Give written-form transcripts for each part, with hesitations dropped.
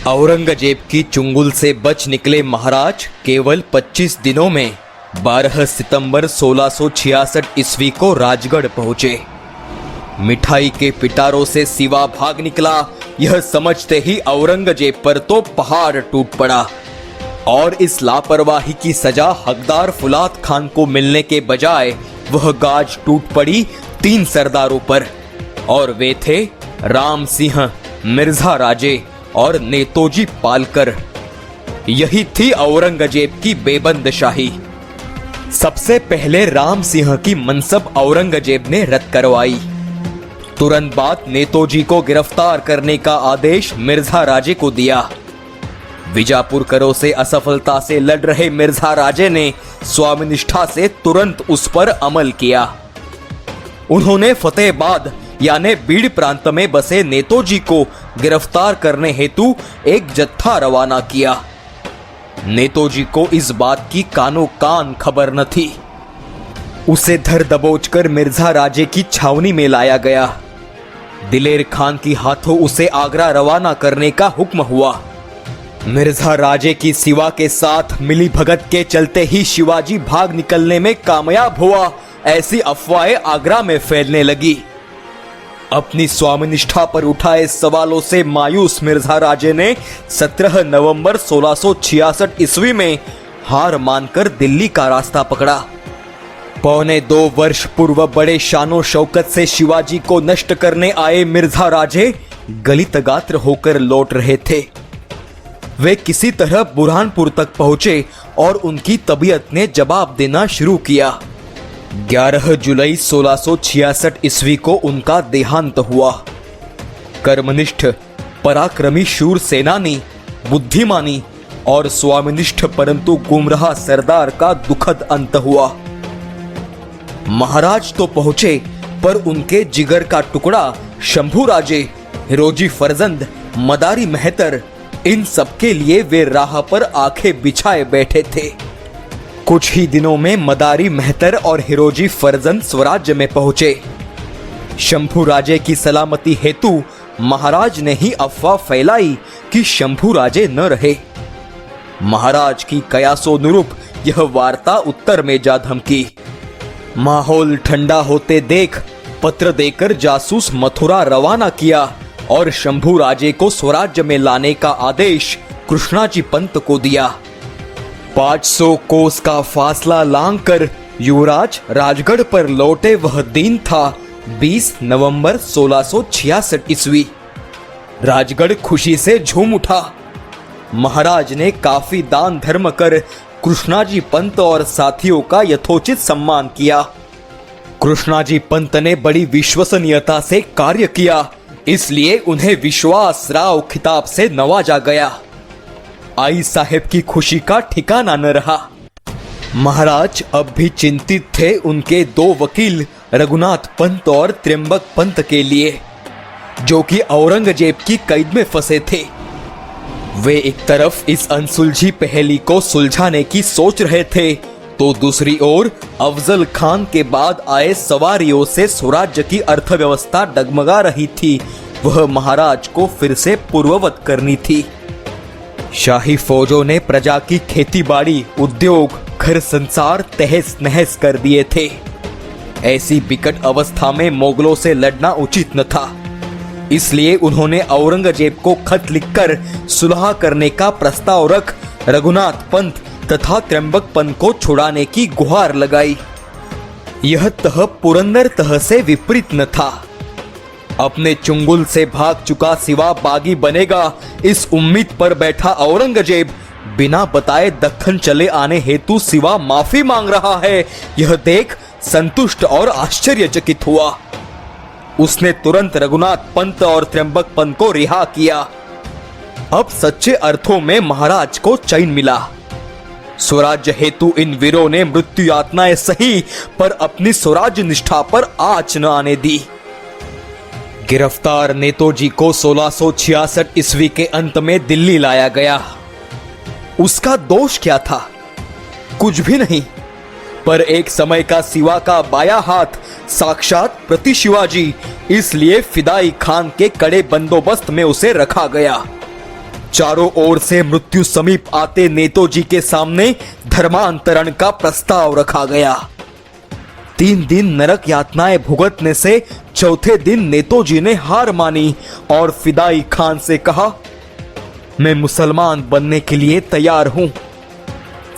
औरंगजेब की चुंगल से बच निकले महाराज केवल 25 दिनों में 12 सितंबर 1666 ईस्वी को राजगढ़ पहुंचे। मिठाई के पिटारों से सिवा भाग निकला, यह समझते ही औरंगजेब पर तो पहाड़ टूट पड़ा और इस लापरवाही की सजा हकदार फुलात खान को मिलने के बजाय वह गाज टूट पड़ी 3 सरदारों पर, और वे थे राम सिंह, मिर्जा राजे और नेतोजी पालकर। यही थी औरंगजेब की बेबंद शाही। सबसे पहले राम सिंह की मनसब औरंगजेब ने रद्द करवाई। तुरंत बाद नेतोजी को गिरफ्तार करने का आदेश मिर्जा राजे को दिया। विजापुर करो से असफलता से लड़ रहे मिर्जा राजे ने स्वामिनिष्ठा से तुरंत उस पर अमल किया। उन्होंने फतेहाबाद यानी बीड़ प्रांत में बसे नेतोजी को गिरफ्तार करने हेतु एक जत्था रवाना किया। नेतोजी को इस बात की कानो कान खबर न थी। उसे धर दबोचकर मिर्जा राजे की छावनी में लाया गया। दिलेर खान की हाथों उसे आगरा रवाना करने का हुक्म हुआ। मिर्जा राजे की सिवा के साथ मिली भगत के चलते ही शिवाजी भाग निकलने में कामयाब हुआ, ऐसी अफवाहें आगरा में फैलने लगी। अपनी स्वामिनिष्ठा पर उठाए सवालों से मायूस मिर्जा राजे ने 17 नवंबर 1666 ईस्वी में हार मानकर दिल्ली का रास्ता पकड़ा। पौने 2 वर्ष पूर्व बड़े शानो शौकत से शिवाजी को नष्ट करने आए मिर्जा राजे गलित गात्र होकर लौट रहे थे। वे किसी तरह बुरहानपुर तक पहुंचे और उनकी तबीयत ने जवाब देना शुरू किया। 11 जुलाई 1666 ईस्वी को उनका देहांत हुआ। कर्मनिष्ठ, पराक्रमी शूर सेनानी, बुद्धिमानी और स्वामिनिष्ठ परंतु गुमराह सरदार का दुखद अंत हुआ। महाराज तो पहुंचे, पर उनके जिगर का टुकड़ा शंभू राजे, हिरोजी फरजंद, मदारी मेहतर, इन सबके लिए वे राह पर आंखें बिछाए बैठे थे। कुछ ही दिनों में मदारी मेहतर और हिरोजी फरजंद स्वराज्य में पहुंचे। शंभू राजे की सलामती हेतु महाराज ने ही अफवाह फैलाई कि शंभू राजे न रहे। महाराज की कयासोनुरूप यह वार्ता उत्तर में जा धमकी। माहौल ठंडा होते देख पत्र देकर जासूस मथुरा रवाना किया और शंभू राजे को स्वराज्य में लाने का आदेश कृष्णाजी पंत को दिया। 500 कोस का फासला लांघकर युवराज राजगढ़ पर लौटे वह दिन था 20 नवंबर 1666 ईस्वी। राजगढ़ खुशी से झूम उठा। महाराज ने काफी दान धर्म कर कृष्णाजी पंत और साथियों का यथोचित सम्मान किया। कृष्णाजी पंत ने बड़ी विश्वसनीयता से कार्य किया, इसलिए उन्हें विश्वास राव खिताब से नवाजा गया। आई साहेब की खुशी का ठिकाना न रहा। महाराज अब भी चिंतित थे उनके 2 वकील रघुनाथ पंत और त्र्यंबक पंत के लिए, जो कि औरंगजेब की कैद में फंसे थे। वे एक तरफ इस अनसुलझी पहेली को सुलझाने की सोच रहे थे, तो दूसरी ओर अफजल खान के बाद आए सवारियों से स्वराज्य की अर्थव्यवस्था डगमगा रही थी। वह महाराज को फिर से पूर्ववत करनी थी। शाही फौजों ने प्रजा की खेतीबाड़ी, उद्योग, घर संसार तहस नहस कर दिए थे। ऐसी विकट अवस्था में मुगलों से लड़ना उचित न था, इसलिए उन्होंने औरंगजेब को खत लिखकर सुलह करने का प्रस्ताव रख रघुनाथ पंत तथा त्र्यंबक पंत को छुड़ाने की गुहार लगाई। यह तह पुरंदर तह से विपरीत न था। अपने चुंगल से भाग चुका सिवा बागी बनेगा, इस उम्मीद पर बैठा औरंगजेब बिना बताए दक्खन चले आने हेतु सिवा माफी मांग रहा है, यह देख संतुष्ट और आश्चर्यचकित हुआ। उसने तुरंत रघुनाथ पंत और त्र्यंबक पंत को रिहा किया। अब सच्चे अर्थों में महाराज को चैन मिला। स्वराज्य हेतु इन वीरों ने मृत्यु यातनाएं सही, पर अपनी स्वराज्य निष्ठा पर आँच न आने दी। गिरफ्तार नेतोजी को 1666 ईस्वी के अंत में दिल्ली लाया गया। उसका दोष क्या था? कुछ भी नहीं, पर एक समय का सिवा का बाया हाथ साक्षात प्रति शिवाजी, इसलिए फिदाई खान के कड़े बंदोबस्त में उसे रखा गया। चारों ओर से मृत्यु समीप आते नेतोजी के सामने धर्मांतरण का प्रस्ताव रखा गया। 3 दिन नरक यातनाएं भुगतने से चौथे दिन नेतोजी ने हार मानी और फिदाई खान से कहा, मैं मुसलमान बनने के लिए तैयार हूं।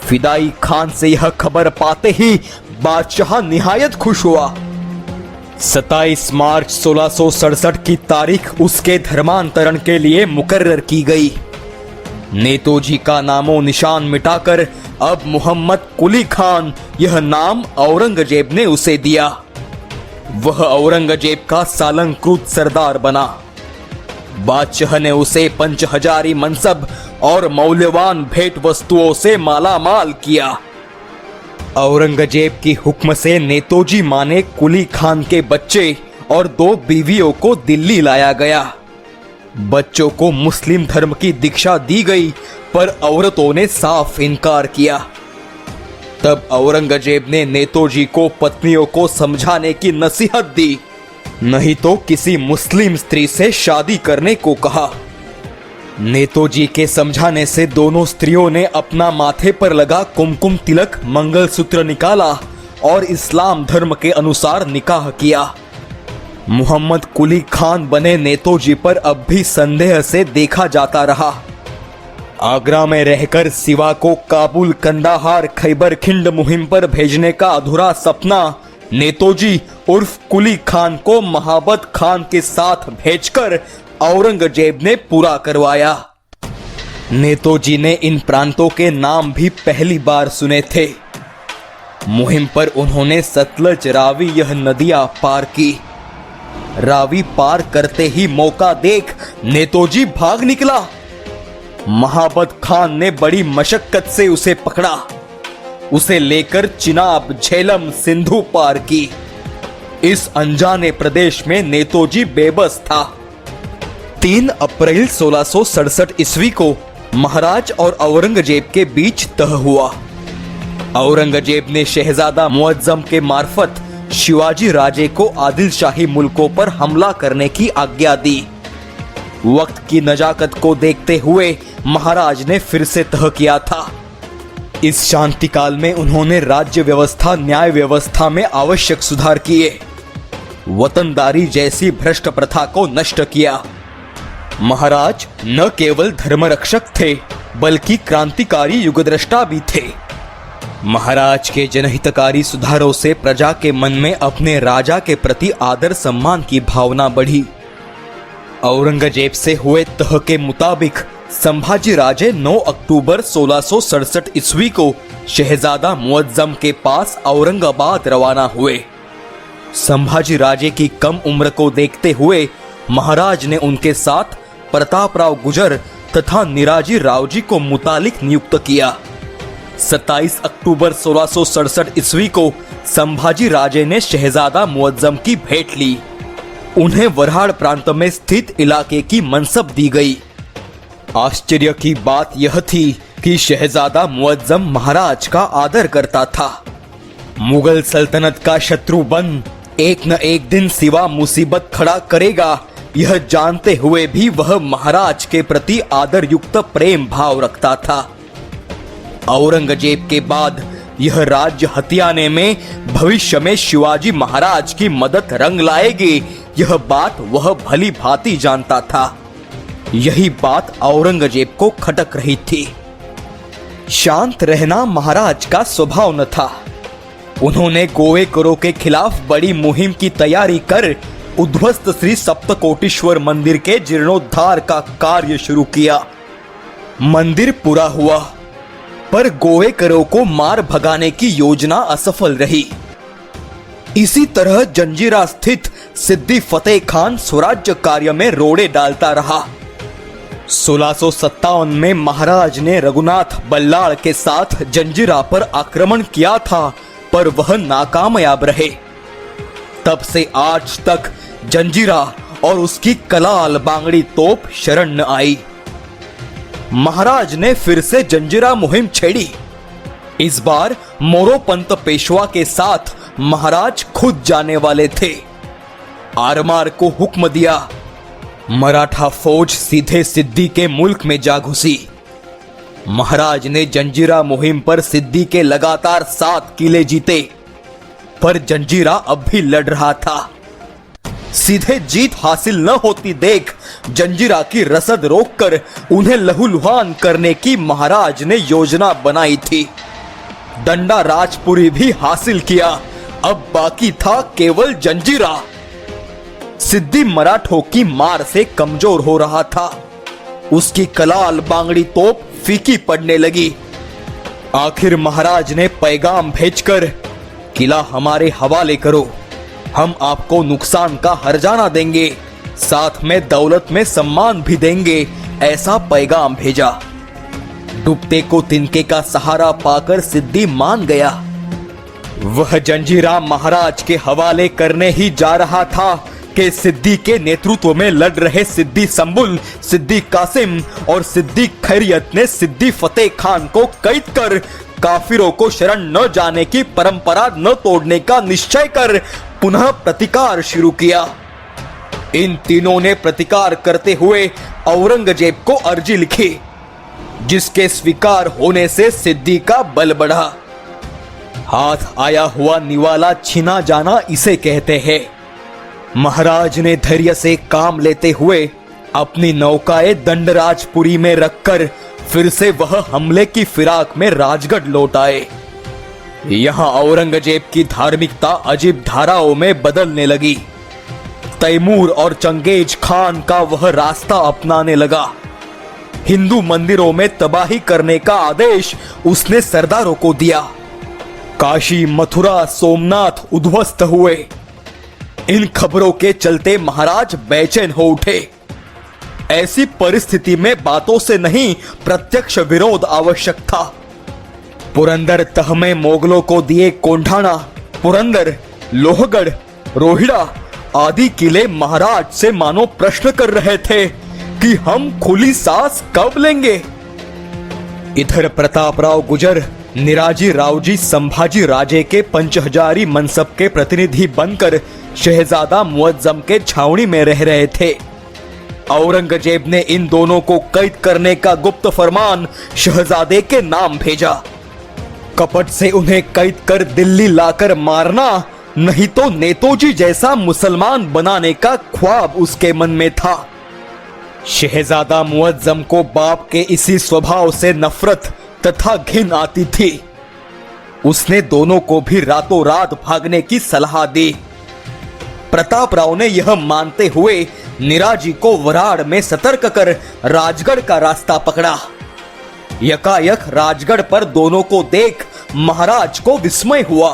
फिदाई खान से यह खबर पाते ही बादशाह निहायत खुश हुआ। 27 मार्च 1667 की तारीख उसके धर्मांतरण के लिए मुकर्रर की गई। नेतोजी का नामो निशान मिटाकर अब मोहम्मद कुली खान यह नाम औरंगजेब ने उसे दिया। वह औरंगजेब का सालंकृत सरदार बना। बादशाह ने उसे पंचहजारी मनसब और मौल्यवान भेंट वस्तुओं से मालामाल किया। औरंगजेब की हुक्म से नेतोजी माने कुली खान के बच्चे और 2 बीवियों को दिल्ली लाया गया। बच्चों को मुस्लिम धर्म की दीक्षा दी गई, पर औरतों ने साफ इनकार किया। तब औरंगजेब ने नेतोजी को पत्नियों को समझाने की नसीहत दी, नहीं तो किसी मुस्लिम स्त्री से शादी करने को कहा। नेतोजी के समझाने से दोनों स्त्रियों ने अपना माथे पर लगा कुमकुम तिलक मंगलसूत्र निकाला और इस्लाम धर्म के अनुसार निकाह किया। मोहम्मद कुली खान बने नेतोजी पर अब भी संदेह से देखा जाता रहा। आगरा में रहकर सिवा को काबुल, कंदाहार, खैबर खिंड मुहिम पर भेजने का अधूरा सपना नेतोजी उर्फ कुली खान को महाबत खान के साथ भेजकर औरंगजेब ने पूरा करवाया। नेतोजी ने इन प्रांतों के नाम भी पहली बार सुने थे। मुहिम पर उन्होंने सतलज, रावी यह नदियां पार की। रावी पार करते ही मौका देख नेतोजी भाग निकला। महाबत खान ने बड़ी मशक्कत से उसे पकड़ा। उसे लेकर चिनाब, झेलम, सिंधु पार की। इस अनजाने प्रदेश में नेतोजी बेबस था। 3 अप्रैल 1667 ईस्वी को महाराज और औरंगजेब के बीच तह हुआ। औरंगजेब ने शहजादा मुअज्जम के मार्फत शिवाजी राजे को आदिल शाही मुल्कों पर हमला करने की आज्ञा दी। वक्त की नजाकत को देखते हुए महाराज ने फिर से तह किया था। इस शांति काल में उन्होंने राज्य व्यवस्था, न्याय व्यवस्था में आवश्यक सुधार किए। वतनदारी जैसी भ्रष्ट प्रथा को नष्ट किया। महाराज न केवल धर्मरक्षक थे, बल्कि क्रांतिकारी युगद्रष्टा भी थे। महाराज के जनहितकारी सुधारों से प्रजा के मन में अपने राजा के प्रति आदर सम्मान की भावना बढ़ी। औरंगजेब से हुए तह के मुताबिक संभाजी राजे 9 अक्टूबर 1667 ईस्वी को शहजादा मुअज्जम के पास औरंगाबाद रवाना हुए। संभाजी राजे की कम उम्र को देखते हुए महाराज ने उनके साथ प्रतापराव गुजर तथा निराजी राव जी को मुतालिक नियुक्त किया। 27 अक्टूबर 1667 ईस्वी को संभाजी राजे ने शहजादा मुअज्जम की भेंट ली। उन्हें वरहाड़ प्रांत में स्थित इलाके की मनसब दी गई। आश्चर्य की बात यह थी कि शहजादा मुअज्जम महाराज का आदर करता था। मुगल सल्तनत का शत्रु बन एक न एक दिन सिवा मुसीबत खड़ा करेगा, यह जानते हुए भी वह महाराज के प्रति आदर युक्त प्रेम भाव रखता था। औरंगजेब के बाद यह राज्य हथियाने में भविष्य में शिवाजी महाराज की मदद रंग लाएगी, यह बात वह भली भांति जानता था। यही बात औरंगजेब को खटक रही थी। शांत रहना महाराज का स्वभाव न था। उन्होंने गोवेकरों के खिलाफ बड़ी मुहिम की तैयारी कर उद्ध्वस्त श्री सप्तकोटीश्वर मंदिर के जीर्णोद्धार का कार्य शुरू किया। मंदिर पूरा हुआ, पर गोवेकरों को मार भगाने की योजना असफल रही। इसी तरह जंजीरा स्थित सिद्दी फतेह खान स्वराज्य कार्य में रोड़े डालता रहा। 1657 में महाराज ने रघुनाथ बल्लाळ के साथ जंजीरा पर आक्रमण किया था, पर वह नाकामयाब रहे। तब से आज तक जंजीरा और उसकी कलाल बांगड़ी तोप शरण न आई। महाराज ने फिर से जंजीरा मुहिम छेड़ी। इस बार मोरोपंत पेशवा के साथ महाराज खुद जाने वाले थे। आरमार को हुक्म दिया, मराठा फौज सीधे सिद्दी के मुल्क में जा घुसी। महाराज ने जंजीरा मुहिम पर सिद्दी के लगातार 7 किले जीते, पर जंजीरा अब भी लड़ रहा था। सीधे जीत हासिल न होती देख जंजीरा की रसद रोककर उन्हें लहूलुहान करने की महाराज ने योजना बनाई थी। डंडा राजपुरी भी हासिल किया, अब बाकी था केवल जंजीरा। सिद्दी मराठों की मार से कमजोर हो रहा था। उसकी कलाल बांगड़ी तोप फीकी पड़ने लगी। आखिर महाराज ने पैगाम भेजकर किला हमारे हवाले करो, हम आपको नुकसान का हर्जाना देंगे, साथ में दौलत में सम्मान भी देंगे, ऐसा पैगाम भेजा। डूबते को तिनके का सहारा पाकर सिद्दी मान गया। वह जंजीरा महाराज के हवाले करने ही जा रहा था कि सिद्दी के नेतृत्व में लड़ रहे सिद्दी संबुल, सिद्दी कासिम और सिद्दी खैरियत ने सिद्दी फतेह खान को कैद कर काफिरों को शरण न जाने की परंपरा न तोड़ने का निश्चय कर पुनः प्रतिकार शुरू किया। इन तीनों ने प्रतिकार करते हुए औरंगजेब को अर्जी लिखी, जिसके स्वीकार होने से सिद्दी का बल बढ़ा। हाथ आया हुआ निवाला छीना जाना इसे कहते हैं। महाराज ने धैर्य से काम लेते हुए अपनी नौकाएं दंडराजपुरी में रखकर फिर से वह हमले की फिराक में राजगढ़ लौट आए। यहां औरंगजेब की धार्मिकता अजीब धाराओं में बदलने लगी। तैमूर और चंगेज खान का वह रास्ता अपनाने लगा। हिंदू मंदिरों में तबाही करने का आदेश उसने सरदारों को दिया। काशी, मथुरा, सोमनाथ उद्ध्वस्त हुए। इन खबरों के चलते महाराज बेचैन हो उठे। ऐसी परिस्थिति में बातों से नहीं, प्रत्यक्ष विरोध आवश्यक था। पुरंदर तह में मोगलों को दिए कोंढाणा, पुरंदर, लोहगढ़, रोहिड़ा आदि किले महाराज से मानो प्रश्न कर रहे थे कि हम खुली सांस कब लेंगे। इधर प्रतापराव गुजर निराजी रावजी संभाजी राजे के पंचहजारी मनसब के प्रतिनिधि बनकर शहजादा मुअज्जम के छावनी में रह रहे थे। औरंगजेब ने इन दोनों को कैद करने का गुप्त फरमान शहजादे के नाम भेजा। कपट से उन्हें कैद कर दिल्ली लाकर मारना, नहीं तो नेताजी जैसा मुसलमान बनाने का ख्वाब उसके मन में था। शहजादा मुअज्जम को बाप के इसी स्वभाव से नफरत तथा घिन आती थी। उसने दोनों को भी रातों रात भागने की सलाह दी। प्रतापराव ने यह मानते हुए निराजी को वराड़ में सतर्क कर राजगढ़ का रास्ता पकड़ा। यकायक राजगढ़ पर दोनों को देख महाराज को विस्मय हुआ।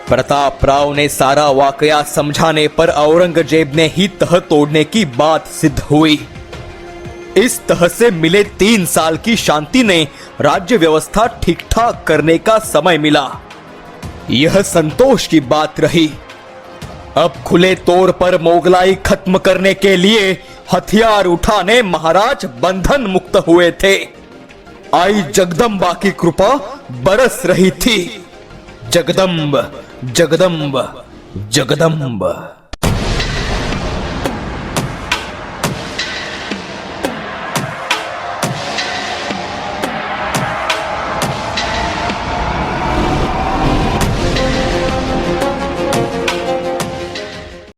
प्रतापराव ने सारा वाकया समझाने पर औरंगजेब ने ही तह तोड़ने की बात सिद्ध हुई। इस तह से मिले 3 साल की शांति ने राज्य व्यवस्था ठीक ठाक करने का समय मिला। यह संतोष की बात रही। अब खुले तौर पर मोगलाई खत्म करने के लिए हथियार उठाने महाराज बंधन मुक्त हुए थे। आई जगदम्बा की कृपा बरस रही थी। जगदम्ब जगदम्ब जगदम्ब।